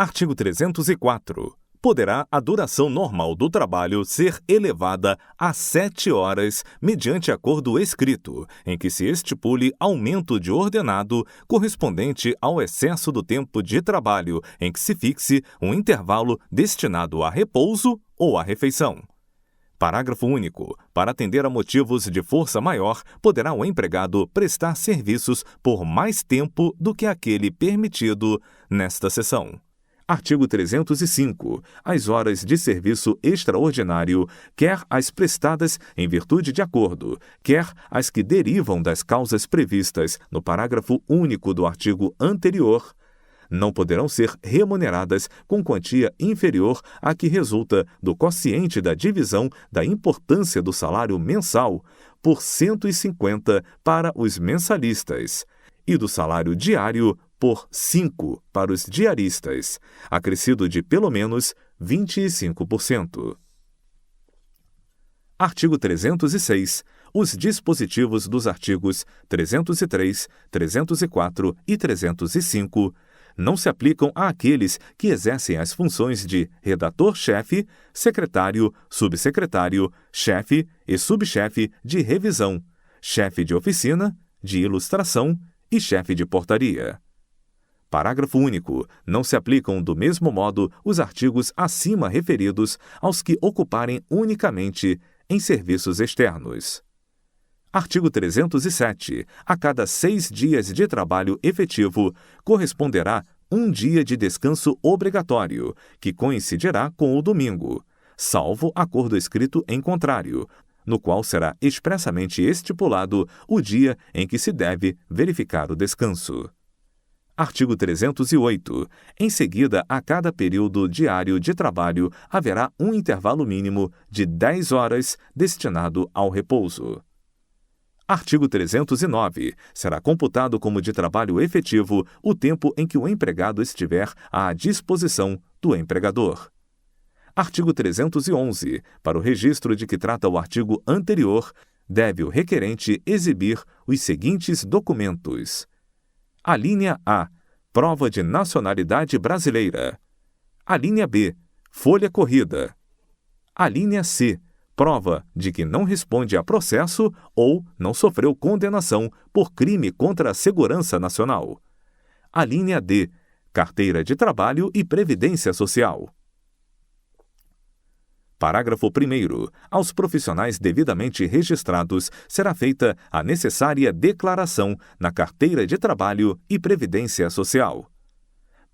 Artigo 304. Poderá a duração normal do trabalho ser elevada a 7 horas mediante acordo escrito, em que se estipule aumento de ordenado correspondente ao excesso do tempo de trabalho, em que se fixe um intervalo destinado a repouso ou a refeição. Parágrafo único. Para atender a motivos de força maior, poderá o empregado prestar serviços por mais tempo do que aquele permitido nesta seção. Artigo 305. As horas de serviço extraordinário, quer as prestadas em virtude de acordo, quer as que derivam das causas previstas no parágrafo único do artigo anterior, não poderão ser remuneradas com quantia inferior à que resulta do quociente da divisão da importância do salário mensal por 150 para os mensalistas e do salário diário por 5 para os diaristas, acrescido de pelo menos 25%. Artigo 306. Os dispositivos dos artigos 303, 304 e 305 não se aplicam àqueles que exercem as funções de redator-chefe, secretário, subsecretário, chefe e subchefe de revisão, chefe de oficina, de ilustração e chefe de portaria. Parágrafo único. Não se aplicam do mesmo modo os artigos acima referidos aos que ocuparem unicamente em serviços externos. Artigo 307. A cada 6 dias de trabalho efetivo, corresponderá 1 dia de descanso obrigatório, que coincidirá com o domingo, salvo acordo escrito em contrário, no qual será expressamente estipulado o dia em que se deve verificar o descanso. Artigo 308. Em seguida, a cada período diário de trabalho, haverá um intervalo mínimo de 10 horas destinado ao repouso. Artigo 309. Será computado como de trabalho efetivo o tempo em que o empregado estiver à disposição do empregador. Artigo 311. Para o registro de que trata o artigo anterior, deve o requerente exibir os seguintes documentos: Alínea A. Prova de nacionalidade brasileira. Alínea B. Folha corrida. Alínea C. Prova de que não responde a processo ou não sofreu condenação por crime contra a segurança nacional. Alínea D. Carteira de Trabalho e Previdência Social. Parágrafo 1º. Aos profissionais devidamente registrados será feita a necessária declaração na Carteira de Trabalho e Previdência Social.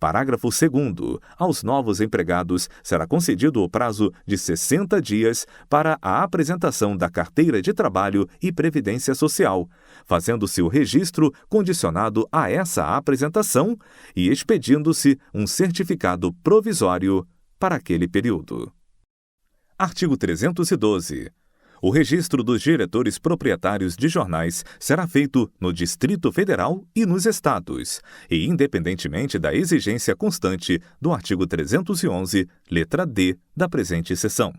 Parágrafo 2º. Aos novos empregados será concedido o prazo de 60 dias para a apresentação da Carteira de Trabalho e Previdência Social, fazendo-se o registro condicionado a essa apresentação e expedindo-se um certificado provisório para aquele período. Artigo 312. O registro dos diretores proprietários de jornais será feito no Distrito Federal e nos estados, e independentemente da exigência constante do artigo 311, letra D, da presente seção.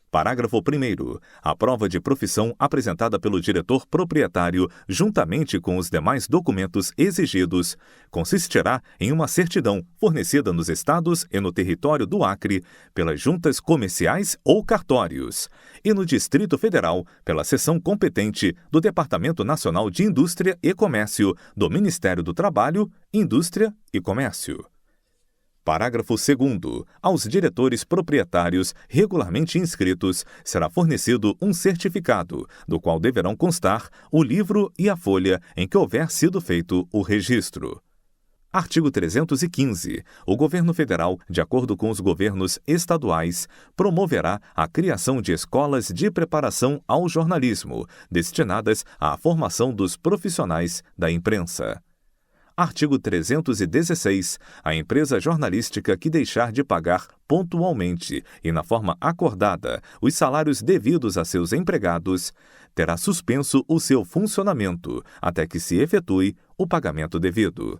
Parágrafo 1º. A prova de profissão apresentada pelo diretor proprietário, juntamente com os demais documentos exigidos, consistirá em uma certidão fornecida nos estados e no território do Acre pelas juntas comerciais ou cartórios, e no Distrito Federal pela seção competente do Departamento Nacional de Indústria e Comércio do Ministério do Trabalho, Indústria e Comércio. Parágrafo 2º. Aos diretores proprietários regularmente inscritos será fornecido um certificado, do qual deverão constar o livro e a folha em que houver sido feito o registro. Artigo 315. O governo federal, de acordo com os governos estaduais, promoverá a criação de escolas de preparação ao jornalismo, destinadas à formação dos profissionais da imprensa. Artigo 316. A empresa jornalística que deixar de pagar pontualmente e na forma acordada os salários devidos a seus empregados terá suspenso o seu funcionamento até que se efetue o pagamento devido.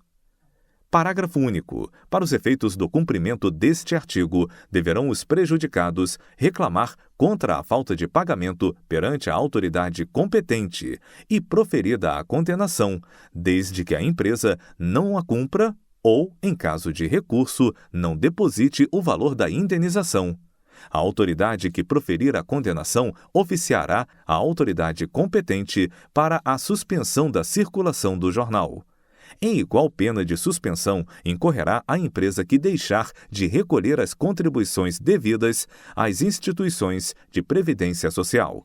Parágrafo único. Para os efeitos do cumprimento deste artigo, deverão os prejudicados reclamar contra a falta de pagamento perante a autoridade competente e proferida a condenação, desde que a empresa não a cumpra ou, em caso de recurso, não deposite o valor da indenização. A autoridade que proferir a condenação oficiará a autoridade competente para a suspensão da circulação do jornal. Em igual pena de suspensão incorrerá a empresa que deixar de recolher as contribuições devidas às instituições de previdência social.